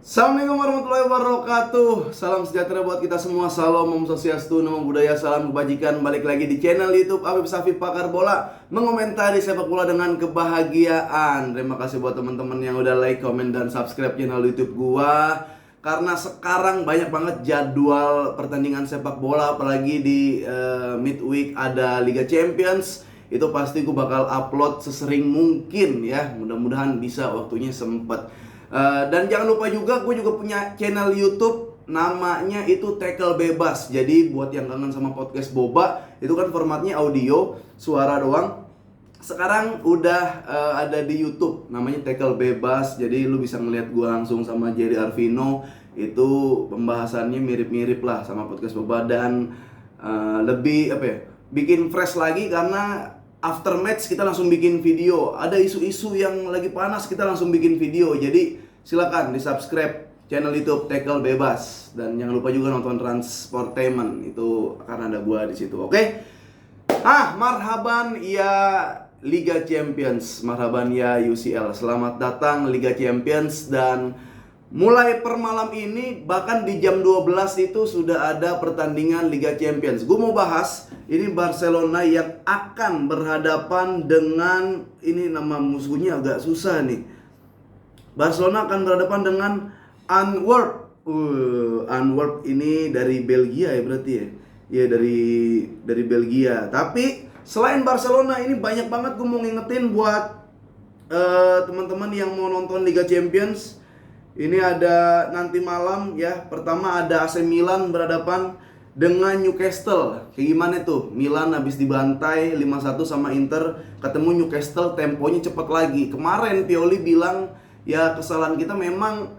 Assalamualaikum warahmatullahi wabarakatuh. Salam sejahtera buat kita semua. Salam Om Swastiastu, Namo Buddhaya, salam kebajikan. Balik lagi di channel YouTube Afif Safif Pakar Bola, mengomentari sepak bola dengan kebahagiaan. Terima kasih buat teman-teman yang udah like, komen, dan subscribe channel YouTube gua. Karena sekarang banyak banget jadwal pertandingan sepak bola, apalagi di midweek ada Liga Champions. Itu pasti gua bakal upload sesering mungkin ya. Mudah-mudahan bisa waktunya sempet. Dan jangan lupa juga, gue juga punya channel YouTube, namanya itu Tackle Bebas. Jadi buat yang kangen sama podcast Boba, itu kan formatnya audio, suara doang. Sekarang udah ada di YouTube, namanya Tackle Bebas. Jadi lu bisa ngeliat gue langsung sama Jerry Arvino. Itu pembahasannya mirip-mirip lah sama podcast Boba. Dan lebih bikin fresh lagi karena after match kita langsung bikin video. Ada isu-isu yang lagi panas, kita langsung bikin video. Jadi silakan di subscribe channel YouTube Tackle Bebas, dan jangan lupa juga nonton Transportainment, itu karena ada gua di situ. Oke? Marhaban ya Liga Champions, marhaban ya UCL. Selamat datang Liga Champions. Dan mulai per malam ini, bahkan di jam 12 itu sudah ada pertandingan Liga Champions. Gue mau bahas ini Barcelona yang akan berhadapan dengan, ini nama musuhnya agak susah nih. Barcelona akan berhadapan dengan Antwerp. Antwerp ini dari Belgia ya berarti ya. Iya, dari Belgia. Tapi selain Barcelona ini banyak banget gue mau ngingetin buat teman-teman yang mau nonton Liga Champions. Ini ada nanti malam ya. Pertama ada AC Milan berhadapan dengan Newcastle. Kayak gimana tuh? Milan habis dibantai 5-1 sama Inter, ketemu Newcastle, temponya cepet lagi. Kemarin Pioli bilang ya kesalahan kita memang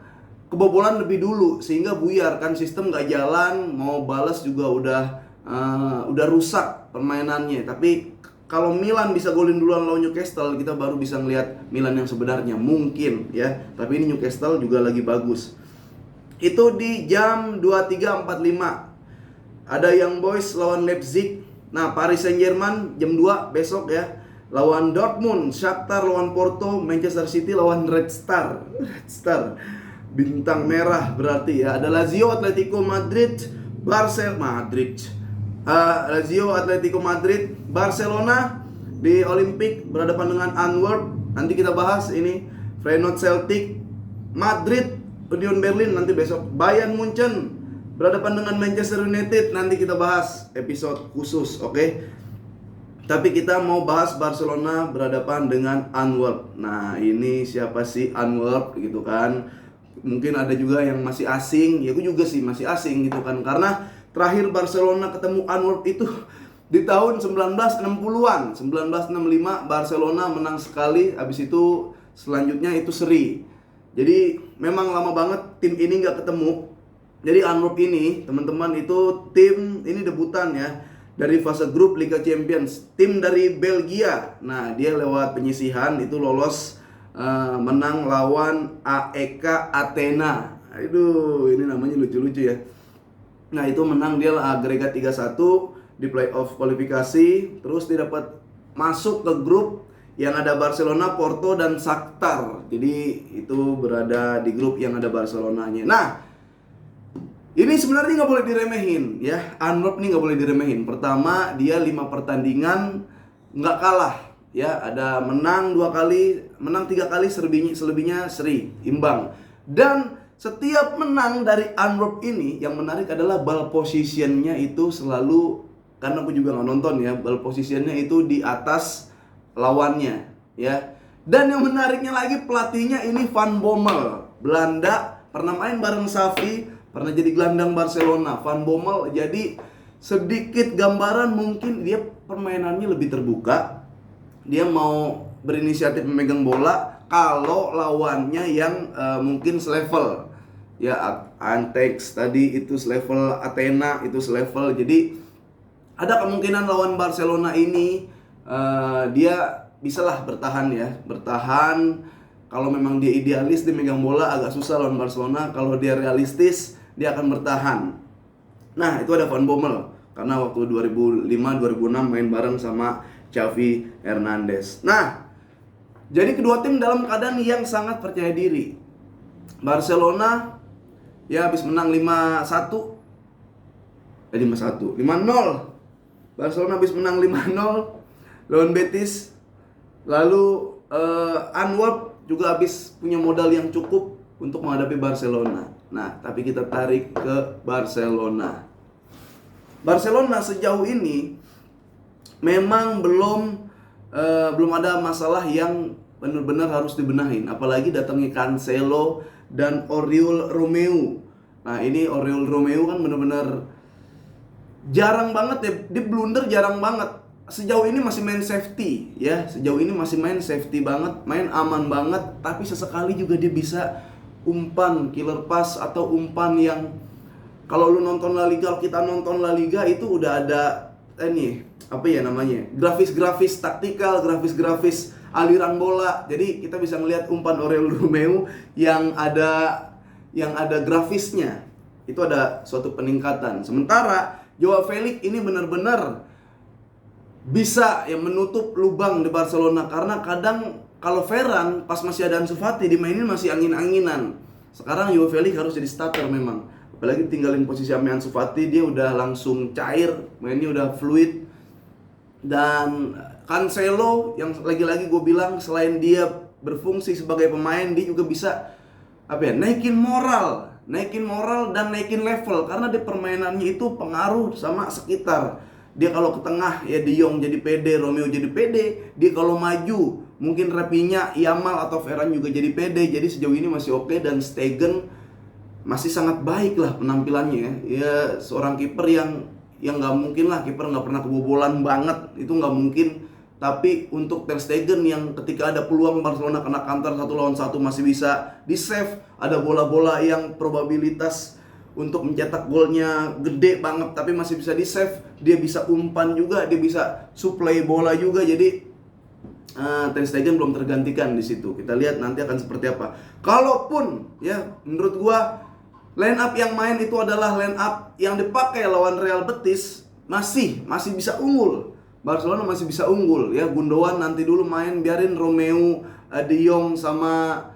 kebobolan lebih dulu sehingga buyar kan, sistem gak jalan, mau balas juga udah rusak permainannya. Tapi kalau Milan bisa golin duluan lawan Newcastle, kita baru bisa ngelihat Milan yang sebenarnya mungkin ya. Tapi ini Newcastle juga lagi bagus. Itu di jam 23.45. Ada Young Boys lawan Leipzig. Nah, Paris Saint-Germain jam 2 besok ya, lawan Dortmund. Shakhtar lawan Porto. Manchester City lawan Red Star. Bintang merah berarti ya. Ada Lazio Atletico Madrid. Lazio Atletico Madrid. Barcelona di Olympic berhadapan dengan Antwerp. Nanti kita bahas ini. Feyenoord Celtic. Madrid Union Berlin nanti besok. Bayern Munchen berhadapan dengan Manchester United, nanti kita bahas episode khusus, oke? Tapi kita mau bahas Barcelona berhadapan dengan Antwerp. Nah, ini siapa sih Antwerp gitu kan? Mungkin ada juga yang masih asing. Ya, gue juga sih masih asing gitu kan. Karena terakhir Barcelona ketemu Antwerp itu di tahun 1960-an. 1965 Barcelona menang sekali, habis itu selanjutnya itu seri. Jadi memang lama banget tim ini nggak ketemu. Jadi Antwerp ini teman-teman itu tim ini debutan ya dari fase grup Liga Champions, tim dari Belgia. Nah, dia lewat penyisihan itu lolos, menang lawan AEK Athena. Aduh, ini namanya lucu-lucu ya. Nah, itu menang dia agregat 3-1 di playoff kualifikasi. Terus dia dapat masuk ke grup yang ada Barcelona, Porto, dan Shakhtar. Jadi itu berada di grup yang ada Barcelonanya. Nah, ini sebenarnya nggak boleh diremehin ya. Antwerp nih nggak boleh diremehin. Pertama, dia 5 pertandingan nggak kalah ya. Ada menang 2 kali, menang 3 kali, selebihnya seri, imbang. Dan setiap menang dari Antwerp ini, yang menarik adalah ball positionnya itu selalu, karena aku juga nggak nonton ya, ball positionnya itu di atas lawannya ya. Dan yang menariknya lagi, pelatihnya ini Van Bommel, Belanda, pernah main bareng Xavi, pernah jadi gelandang Barcelona. Van Bommel, jadi sedikit gambaran mungkin dia permainannya lebih terbuka. Dia mau berinisiatif memegang bola kalau lawannya yang mungkin selevel. Ya, Antex tadi itu selevel, Athena itu selevel. Jadi ada kemungkinan lawan Barcelona ini dia bisalah bertahan ya. Bertahan. Kalau memang dia idealis, dia megang bola agak susah lawan Barcelona. Kalau dia realistis, dia akan bertahan. Nah, itu ada Van Bommel. Karena waktu 2005-2006 main bareng sama Xavi Hernandez. Nah, jadi kedua tim dalam keadaan yang sangat percaya diri. Barcelona ya habis menang 5-1. 5-0. Barcelona habis menang 5-0 lawan Betis. Lalu Antwerp juga habis punya modal yang cukup untuk menghadapi Barcelona. Nah, tapi kita tarik ke Barcelona. Barcelona sejauh ini memang belum ada masalah yang benar-benar harus dibenahin. Apalagi datangnya Cancelo dan Oriol Romeu. Nah, ini Oriol Romeu kan benar-benar jarang banget ya, dia blunder jarang banget. Sejauh ini masih main safety ya, sejauh ini masih main safety banget, main aman banget. Tapi sesekali juga dia bisa umpan killer pass atau umpan yang kalau lu nonton La Liga, kalau kita nonton La Liga itu udah ada apa ya namanya, grafis-grafis taktikal, grafis-grafis aliran bola. Jadi kita bisa melihat umpan Oriol Romeu yang ada grafisnya. Itu ada suatu peningkatan. Sementara Joao Felix ini benar-benar bisa menutup lubang di Barcelona, karena kadang kalau Ferran pas masih ada Ansu Fati dimainin masih angin-anginan. Sekarang Joao Felix harus jadi starter memang. Apalagi tinggalin posisi Ansu Fati, dia udah langsung cair, mainnya udah fluid. Dan Cancelo yang lagi-lagi gue bilang, selain dia berfungsi sebagai pemain, dia juga bisa naikin moral dan naikin level, karena di permainannya itu pengaruh sama sekitar. Dia kalau ke tengah ya De Jong jadi pede, Romeo jadi pede. Dia kalau maju mungkin Rafinha, Yamal atau Ferran juga jadi pede. Jadi sejauh ini masih oke. Dan Stegen masih sangat baik lah penampilannya ya. Seorang kiper yang nggak mungkin lah, kiper nggak pernah kebobolan banget, itu nggak mungkin. Tapi untuk Ter Stegen yang ketika ada peluang Barcelona kena counter 1-1 masih bisa di save. Ada bola-bola yang probabilitas untuk mencetak golnya gede banget tapi masih bisa di save. Dia bisa umpan juga, dia bisa supply bola juga. Jadi Ter Stegen belum tergantikan di situ. Kita lihat nanti akan seperti apa. Kalaupun ya menurut gua line up yang main itu adalah line up yang dipakai lawan Real Betis, masih bisa unggul. Barcelona masih bisa unggul ya. Gundogan nanti dulu main, biarin Romeu, De Jong sama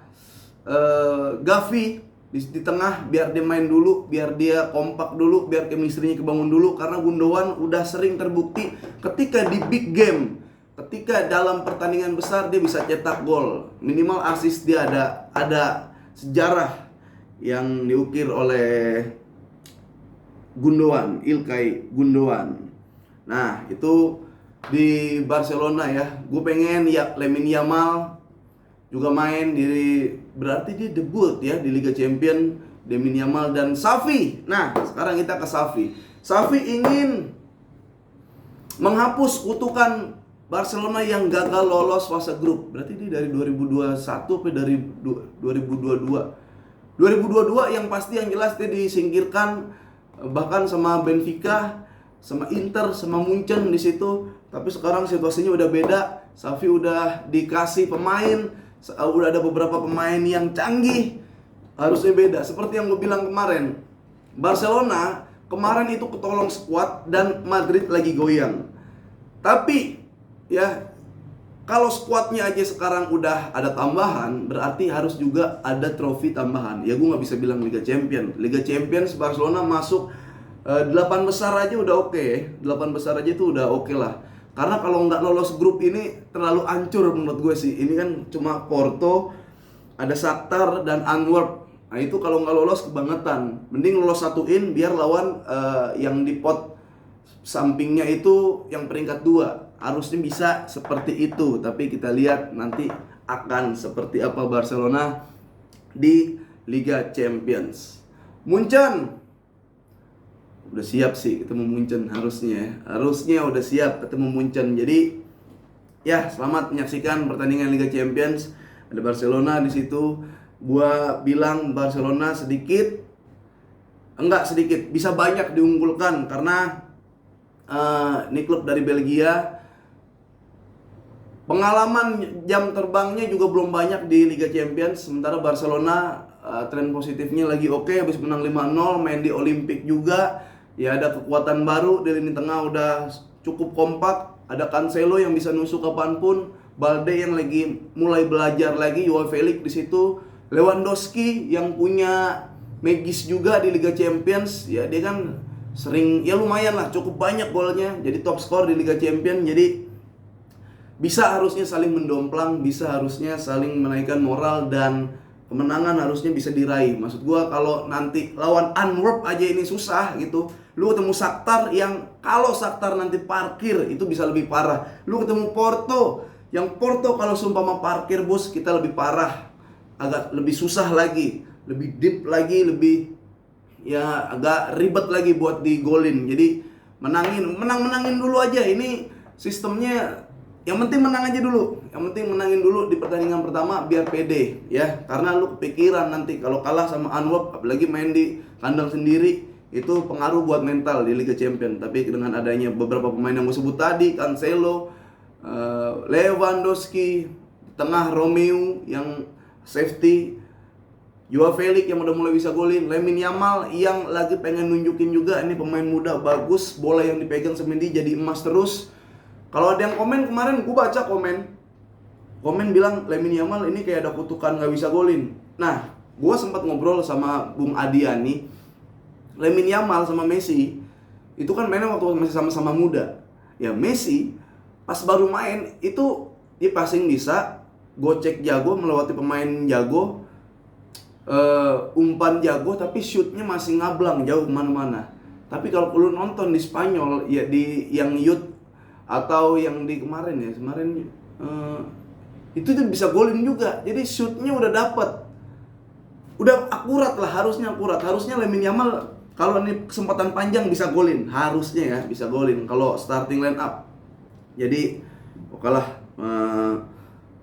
Gavi di tengah, biar dia main dulu, biar dia kompak dulu, biar chemistry-nya kebangun dulu. Karena Gundogan udah sering terbukti ketika di big game, ketika dalam pertandingan besar dia bisa cetak gol. Minimal assist dia ada sejarah yang diukir oleh Gundogan, Ilkay Gundogan. Nah, itu di Barcelona ya. Gue pengen Lamine Yamal juga main berarti dia debut ya di Liga Champions. Lamine Yamal dan Xavi. Nah, sekarang kita ke Xavi. Xavi ingin menghapus kutukan Barcelona yang gagal lolos fase grup. Berarti dia dari 2021 sampai dari 2022. 2022 yang pasti, yang jelas dia disingkirkan bahkan sama Benfica, sama Inter, sama Munchen di situ. Tapi sekarang situasinya udah beda. Xavi udah dikasih pemain, udah ada beberapa pemain yang canggih, harusnya beda. Seperti yang gue bilang kemarin, Barcelona kemarin itu ketolong squad dan Madrid lagi goyang. Tapi ya kalau squadnya aja sekarang udah ada tambahan, berarti harus juga ada trofi tambahan. Ya gue gak bisa bilang Liga Champions. Liga Champions Barcelona masuk 8 besar aja udah oke. 8 besar aja itu udah oke lah. Karena kalau nggak lolos grup ini terlalu hancur menurut gue sih. Ini kan cuma Porto, ada Shakhtar dan Antwerp. Nah itu kalau nggak lolos kebangetan. Mending lolos satuin biar lawan yang di pot sampingnya itu yang peringkat 2. Harusnya bisa seperti itu. Tapi kita lihat nanti akan seperti apa Barcelona di Liga Champions. Munchen udah siap sih ketemu Munchen, harusnya udah siap ketemu Munchen. Jadi ya selamat menyaksikan pertandingan Liga Champions. Ada Barcelona di situ. Gua bilang Barcelona bisa banyak diunggulkan karena ini klub dari Belgia. Pengalaman jam terbangnya juga belum banyak di Liga Champions. Sementara Barcelona tren positifnya lagi oke, habis menang 5-0, main di Olympic juga. Ya ada kekuatan baru di lini tengah, udah cukup kompak. Ada Cancelo yang bisa nusuk kapanpun, Balde yang lagi mulai belajar lagi, Joao Felix di situ. Lewandowski yang punya magis juga di Liga Champions, ya dia kan sering, ya lumayan lah, cukup banyak golnya, jadi top skor di Liga Champions. Jadi bisa harusnya saling mendomplang, bisa harusnya saling menaikkan moral, dan kemenangan harusnya bisa diraih. Maksud gua kalau nanti lawan Antwerp aja ini susah gitu, lu ketemu Shakhtar yang kalau Shakhtar nanti parkir itu bisa lebih parah. Lu ketemu Porto yang Porto kalau sumpama parkir bos, kita lebih parah, agak lebih susah lagi, lebih deep lagi, lebih ya agak ribet lagi buat digolin. Jadi menangin dulu aja. Ini sistemnya, yang penting menang aja dulu. Yang penting menangin dulu di pertandingan pertama biar pede ya. Karena lu kepikiran nanti kalau kalah sama Antwerp, apalagi main di kandang sendiri, itu pengaruh buat mental di Liga Champions. Tapi dengan adanya beberapa pemain yang gue sebut tadi, Cancelo, Lewandowski, tengah Romeo yang safety, Joao Felix yang udah mulai bisa golin, Lamine Yamal yang lagi pengen nunjukin juga ini pemain muda bagus, bola yang dipegang Semendi jadi emas terus. Kalau ada yang komen kemarin, gue baca komen bilang Lamine Yamal ini kayak ada kutukan gak bisa golin. Nah, gue sempat ngobrol sama Bung Adiani, Lamine Yamal sama Messi itu kan mainnya waktu masih sama-sama muda. Ya Messi pas baru main itu dia passing bisa, gocek jago, melewati pemain jago, umpan jago, tapi shootnya masih ngablang jauh kemana-mana. Tapi kalau lu nonton di Spanyol ya, di yang youth atau yang di kemarin itu tuh bisa golin juga. Jadi shootnya udah dapet, udah akurat lah, harusnya akurat. Harusnya Lamine Yamal kalau ini kesempatan panjang bisa golin, harusnya ya bisa golin kalau starting line up. Jadi okelah,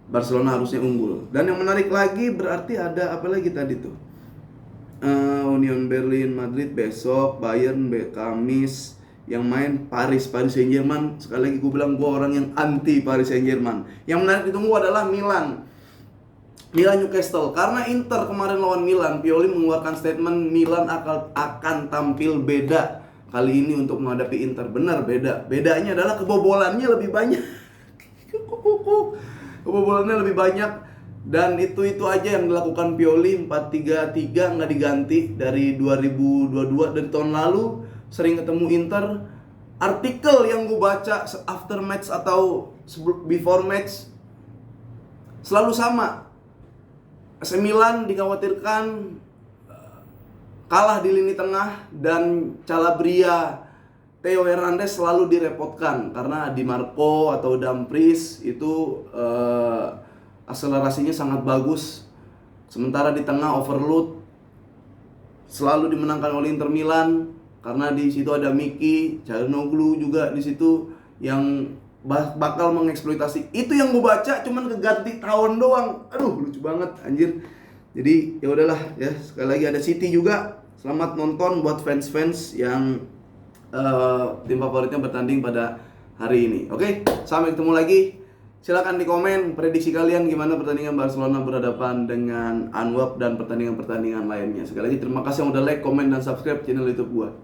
Barcelona harusnya unggul. Dan yang menarik lagi berarti ada apa lagi tadi tuh? Union Berlin, Madrid besok, Bayern Kamis, yang main Paris Saint-Germain. Sekali lagi gue bilang, gue orang yang anti Paris Saint-Germain. Yang menarik ditunggu adalah Milan Newcastle. Karena Inter kemarin lawan Milan, Pioli mengeluarkan statement Milan akan tampil beda kali ini untuk menghadapi Inter. Benar, beda. Bedanya adalah kebobolannya lebih banyak. Kebobolannya lebih banyak. Dan itu aja yang dilakukan Pioli. 4-3-3 nggak diganti dari 2022. Dari tahun lalu sering ketemu Inter. Artikel yang gue baca after match atau before match selalu sama. AC Milan dikhawatirkan kalah di lini tengah, dan Calabria, Theo Hernandez selalu direpotkan karena Di Marco atau Dumfries itu akselerasinya sangat bagus. Sementara di tengah overload selalu dimenangkan oleh Inter Milan karena di situ ada Miki, Calhanoglu juga di situ yang bakal mengeksploitasi. Itu yang gue baca, cuman keganti tahun doang. Aduh, lucu banget anjir. Jadi ya udahlah ya, sekali lagi ada City juga. Selamat nonton buat fans-fans yang tim favoritnya bertanding pada hari ini. Oke, sampai ketemu lagi. Silakan di komen prediksi kalian gimana pertandingan Barcelona berhadapan dengan Antwerp dan pertandingan-pertandingan lainnya. Sekali lagi terima kasih yang udah like, komen, dan subscribe channel YouTube gua.